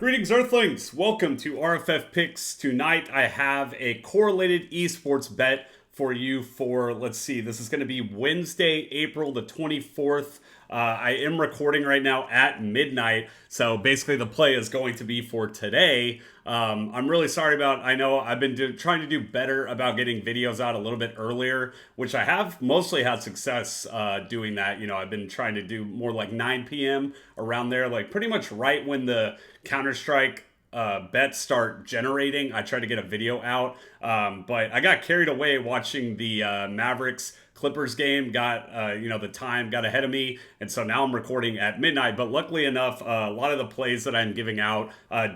Greetings, Earthlings! Welcome to RFF Picks. Tonight I have a correlated esports bet for you for, let's see, this is going to be Wednesday, April the 24th. I am recording right now at midnight, so basically the play is going to be for today. I'm really sorry I know I've been trying to do better about getting videos out a little bit earlier, which I have mostly had success doing that. You know, I've been trying to do more like 9 p.m. around there, like pretty much right when the Counter-Strike bets start generating. I try to get a video out, but I got carried away watching the Mavericks Clippers game. Got the time got ahead of me, and so now I'm recording at midnight. But luckily enough, a lot of the plays that I'm giving out are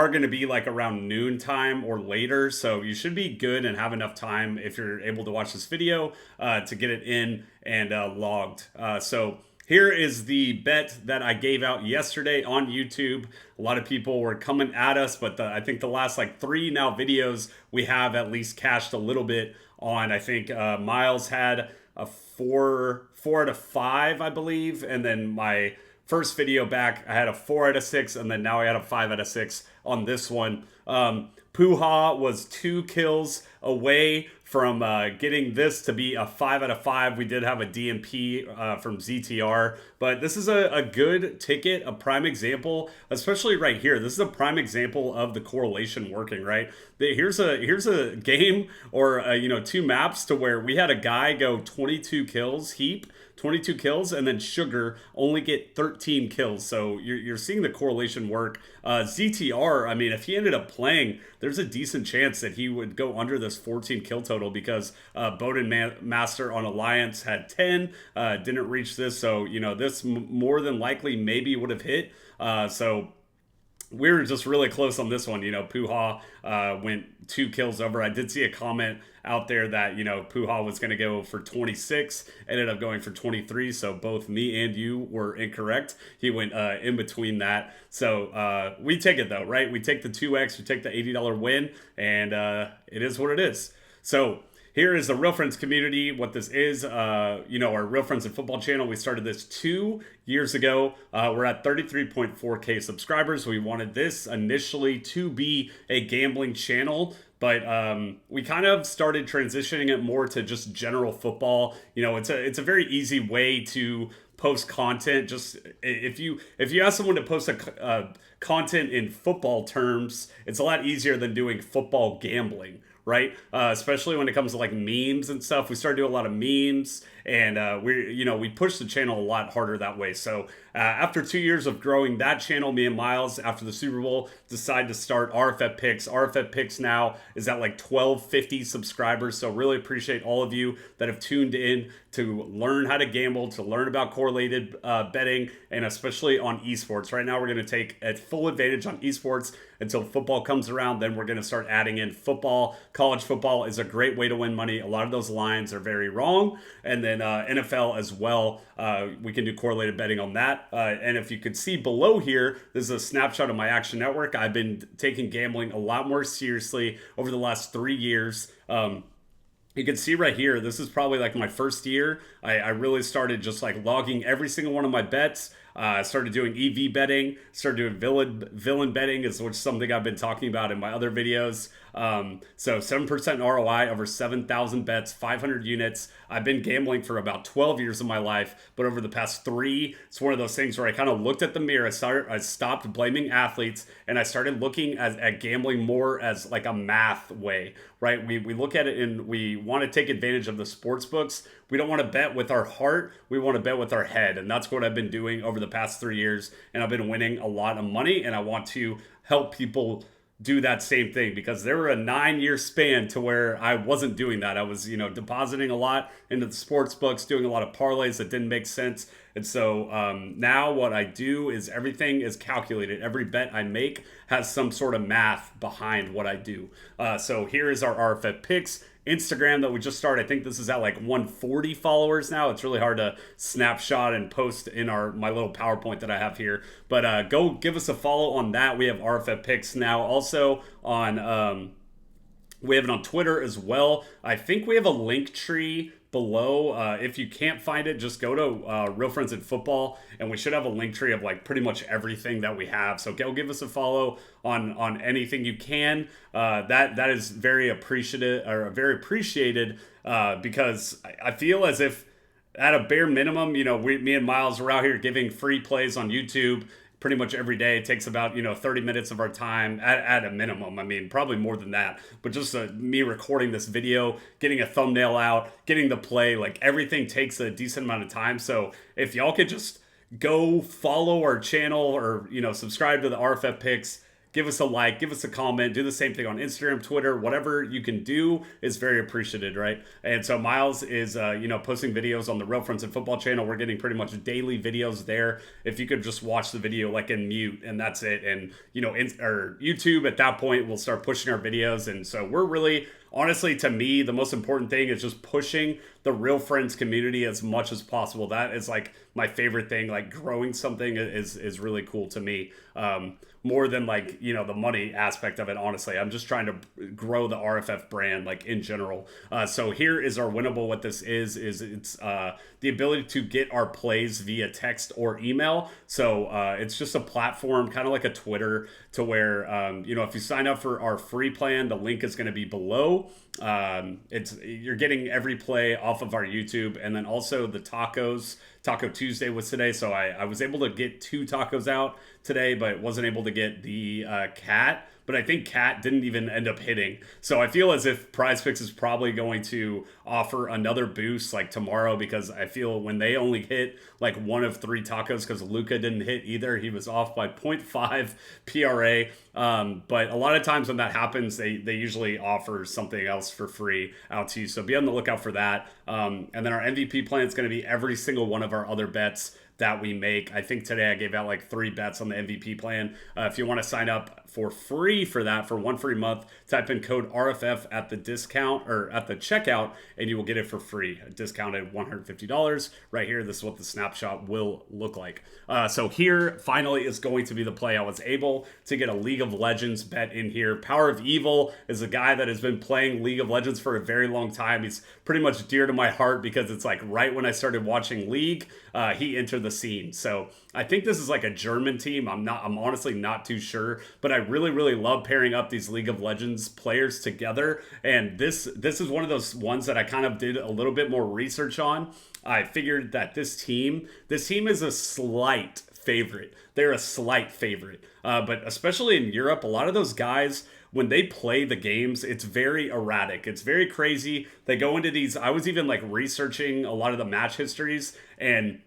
going to be like around noon time or later, so you should be good and have enough time if you're able to watch this video to get it in and logged. So here is the bet that I gave out yesterday on YouTube. A lot of people were coming at us, but I think the last like 3 now videos we have at least cashed a little bit on. I think Miles had a 4 out of 5, I believe, and then my first video back, I had a 4 out of 6, and then now I had a 5 out of 6 on this one. Puha was 2 kills away from getting this to be a 5 out of 5. We did have a DMP from ZTR, but this is a good ticket, a prime example, especially right here. This is a prime example of the correlation working, right? Here's a game or 2 maps to where we had a guy go 22 kills, Heap, 22 kills, and then Sugar only get 13 kills. So you're seeing the correlation work. ZTR, I mean, if he ended up playing, there's a decent chance that he would go under this 14 kill total because Bowden Master on Alliance had 10, didn't reach this. So, this more than likely maybe would have hit. So we were just really close on this one. Puha went 2 kills over. I did see a comment out there that, Puha was going to go for 26, ended up going for 23. So both me and you were incorrect. He went in between that. So we take it though, right? We take the 2x, we take the $80 win, and it is what it is. So here is the Real Friends community. What this is, our Real Friends in Football channel. We started this 2 years ago. We're at 33.4K subscribers. We wanted this initially to be a gambling channel, but we kind of started transitioning it more to just general football. It's a very easy way to post content. Just if you ask someone to post a content in football terms, it's a lot easier than doing football gambling, right? Especially when it comes to like memes and stuff. We started doing a lot of memes, and we pushed the channel a lot harder that way. So after 2 years of growing that channel, me and Miles, after the Super Bowl, decided to start RFF Picks. RFF Picks now is at like 1,250 subscribers. So really appreciate all of you that have tuned in to learn how to gamble, to learn about correlated betting, and especially on esports. Right now, we're going to take a full advantage on esports until football comes around. Then we're going to start adding in football. College football is a great way to win money. A lot of those lines are very wrong. And then NFL as well. We can do correlated betting on that. And if you could see below here, this is a snapshot of my Action Network. I've been taking gambling a lot more seriously over the last 3 years. You can see right here, this is probably like my first year. I really started just like logging every single one of my bets. I started doing EV betting, started doing villain betting, which is something I've been talking about in my other videos. So 7% ROI over 7,000 bets, 500 units. I've been gambling for about 12 years of my life, but over the past 3, it's one of those things where I kind of looked at the mirror. I stopped blaming athletes, and I started looking at gambling more as like a math way, right? We look at it and we want to take advantage of the sports books. We don't want to bet with our heart. We want to bet with our head. And that's what I've been doing over the past 3 years. And I've been winning a lot of money. And I want to help people do that same thing, because there were a 9-year span to where I wasn't doing that. I was, depositing a lot into the sports books, doing a lot of parlays that didn't make sense. And so now what I do is everything is calculated. Every bet I make has some sort of math behind what I do. So here is our RFF Picks Instagram that we just started. I think this is at like 140 followers now. It's really hard to snapshot and post in my little PowerPoint that I have here. But go give us a follow on that. We have RFF Picks now also on we have it on Twitter as well. I think we have a link tree below. If you can't find it, just go to Real Friends in Football, and we should have a link tree of like pretty much everything that we have. So go give us a follow on anything you can. That is very appreciated, because I feel as if at a bare minimum, me and Miles are out here giving free plays on YouTube pretty much every day. It takes about 30 minutes of our time at a minimum. I mean, probably more than that, but just me recording this video, getting a thumbnail out, getting the play, like everything takes a decent amount of time. So if y'all could just go follow our channel, or subscribe to the RFF Picks, give us a like, give us a comment, do the same thing on Instagram, Twitter, whatever you can do is very appreciated, right? And so Miles is, posting videos on the Real Friends in Football channel. We're getting pretty much daily videos there. If you could just watch the video like in mute, and that's it. And, or YouTube at that point will start pushing our videos. And so we're really, honestly, to me, the most important thing is just pushing the Real Friends community as much as possible. That is like my favorite thing. Like growing something is really cool to me. More than like, the money aspect of it, honestly. I'm just trying to grow the RFF brand, like in general. So here is our winnable. What this is it's the ability to get our plays via text or email. So it's just a platform, kind of like a Twitter, to where, if you sign up for our free plan, the link is going to be below. You're getting every play off of our YouTube, and then also the tacos. Taco Tuesday was today, so I was able to get 2 tacos out today, but wasn't able to get the cat. But I think cat didn't even end up hitting. So I feel as if PrizePicks is probably going to offer another boost like tomorrow, because I feel when they only hit like 1 of 3 tacos, because Luca didn't hit either. He was off by 0.5 PRA. But a lot of times when that happens, they usually offer something else for free out to you. So be on the lookout for that. And then our MVP plan is going to be every single one of our other bets that we make. I think today I gave out like 3 bets on the MVP plan. If you want to sign up for free for that, for 1 free month, type in code RFF at the discount, or at the checkout, and you will get it for free. Discounted $150 right here. This is what the snapshot will look like. So here finally is going to be the play. I was able to get a League of Legends bet in here. Power of Evil is a guy that has been playing League of Legends for a very long time. He's pretty much dear to my heart, because it's like right when I started watching League, he entered the scene. So I think this is like a German team. I'm honestly not too sure, but I really, really love pairing up these League of Legends players together. And this is one of those ones that I kind of did a little bit more research on. I figured that this team is a slight favorite. They're a slight favorite. But especially in Europe, a lot of those guys, when they play the games, it's very erratic. It's very crazy. They go into these, I was even like researching a lot of the match histories, and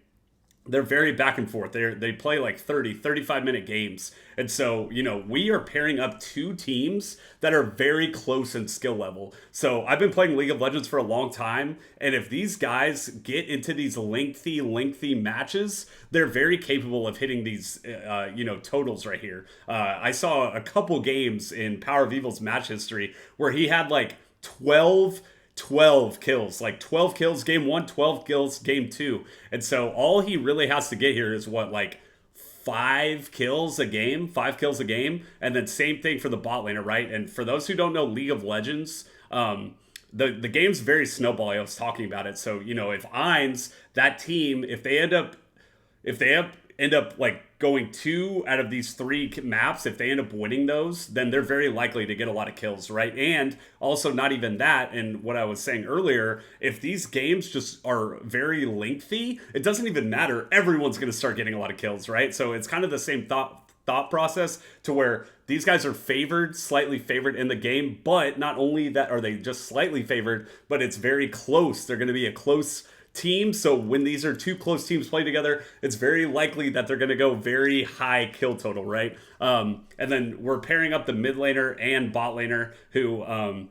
they're very back and forth. They play like 35-minute games. And so, we are pairing up 2 teams that are very close in skill level. So I've been playing League of Legends for a long time, and if these guys get into these lengthy matches, they're very capable of hitting these, totals right here. I saw a couple games in Power of Evil's match history where he had like 12 kills, like 12 kills game 1, 12 kills game 2. And so all he really has to get here is like 5 kills a game. And then same thing for the bot laner, right? And for those who don't know League of Legends, the game's very snowball. I was talking about it. So, if Ainz, that team, if they end up like going 2 out of these 3 maps, if they end up winning those, then they're very likely to get a lot of kills, right? And also not even that, and what I was saying earlier, if these games just are very lengthy, it doesn't even matter. Everyone's going to start getting a lot of kills, right? So it's kind of the same thought process, to where these guys are slightly favored in the game, but not only that are they just slightly favored, but it's very close. They're going to be a close team. So when these are 2 close teams play together, it's very likely that they're going to go very high kill total, right? And then we're pairing up the mid laner and bot laner, who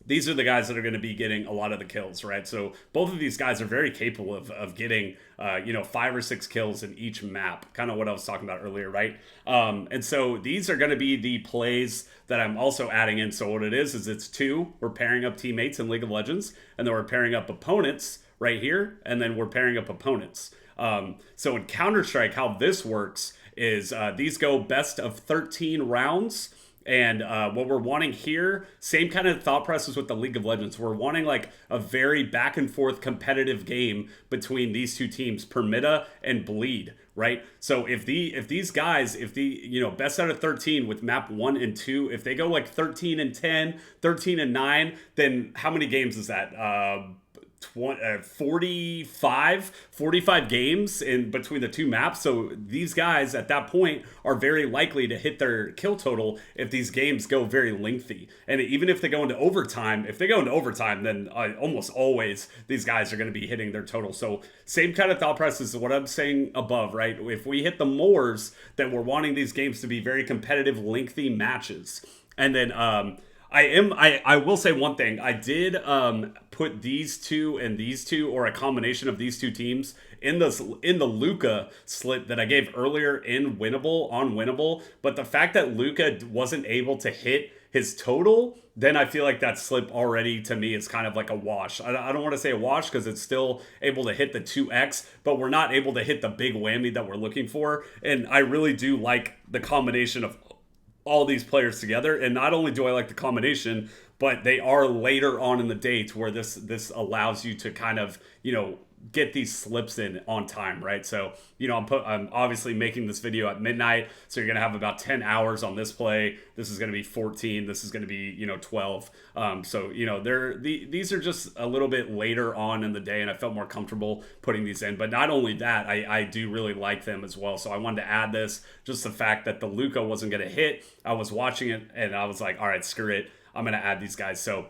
these are the guys that are going to be getting a lot of the kills, right? So both of these guys are very capable of getting 5 or 6 kills in each map, kind of what I was talking about earlier, right? And so these are going to be the plays that I'm also adding in. So what it is it's 2, we're pairing up teammates in League of Legends, and then we're pairing up opponents right here, and then we're pairing up opponents. So in Counter-Strike, how this works is these go best of 13 rounds, And what we're wanting here, same kind of thought process with the League of Legends. We're wanting like a very back and forth competitive game between these two teams, Permita and Bleed, right? So if these guys, if the best out of 13 with map 1 and 2, if they go like 13 and 10, 13 and 9, then how many games is that? 45 games in between the two maps. So these guys at that point are very likely to hit their kill total if these games go very lengthy. And even if they go into overtime, then almost always these guys are going to be hitting their total. So same kind of thought process as what I'm saying above, right? If we hit the mores, then we're wanting these games to be very competitive, lengthy matches. And then I will say one thing. I did put these two and these two, or a combination of these two teams, in the Luca slip that I gave earlier in winnable. But the fact that Luca wasn't able to hit his total, then I feel like that slip already to me is kind of like a wash. I don't want to say a wash because it's still able to hit the 2x, but we're not able to hit the big whammy that we're looking for. And I really do like the combination of all these players together. And not only do I like the combination, but they are later on in the day to where this allows you to kind of, get these slips in on time, right? So, I'm obviously making this video at midnight, so you're going to have about 10 hours on this play. This is going to be 14. This is going to be, 12. So, these are just a little bit later on in the day, and I felt more comfortable putting these in. But not only that, I do really like them as well. So I wanted to add this, just the fact that the Luca wasn't going to hit. I was watching it, and I was like, all right, screw it. I'm going to add these guys. So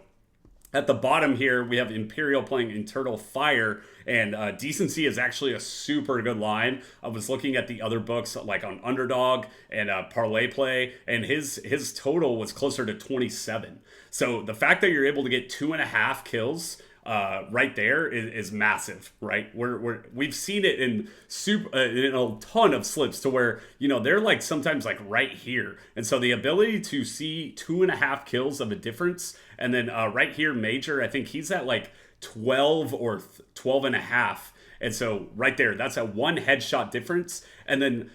at the bottom here, we have Imperial playing Internal Fire, and Decency is actually a super good line. I was looking at the other books, like on Underdog and Parlay Play, and his total was closer to 27. So the fact that you're able to get 2.5 kills right there is massive, right? We've seen it in in a ton of slips to where they're like sometimes like right here, and so the ability to see 2.5 kills of a difference, and then right here, Major, I think he's at like 12 or 12 and a half, and so right there, that's a one headshot difference, and then.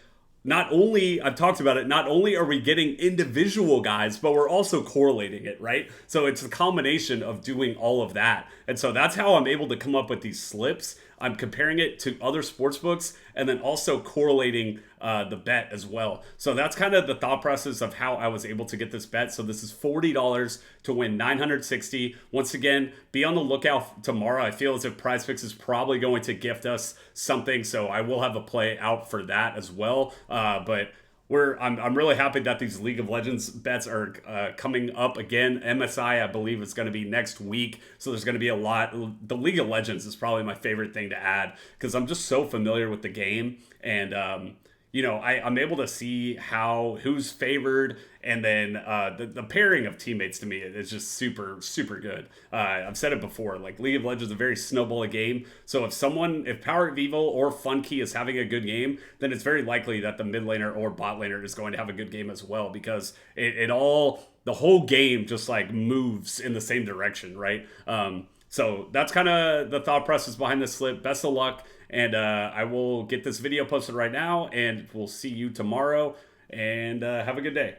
Not only, I've talked about it, not only are we getting individual guys, but we're also correlating it, right? So it's a combination of doing all of that. And so that's how I'm able to come up with these slips. I'm comparing it to other sports books and then also correlating the bet as well. So that's kind of the thought process of how I was able to get this bet. So this is $40 to win $960. Once again, be on the lookout tomorrow. I feel as if PrizePicks is probably going to gift us something. So I will have a play out for that as well. But I'm really happy that these League of Legends bets are coming up again. MSI, I believe, is going to be next week, so there's going to be a lot. The League of Legends is probably my favorite thing to add because I'm just so familiar with the game, and I'm able to see who's favored, and then the pairing of teammates to me is just super, super good. I've said it before, like League of Legends is a very snowball game. So if Power of Evil or Funky is having a good game, then it's very likely that the mid laner or bot laner is going to have a good game as well, because the whole game just like moves in the same direction, right? So that's kind of the thought process behind this slip. Best of luck. And I will get this video posted right now, and we'll see you tomorrow, and have a good day.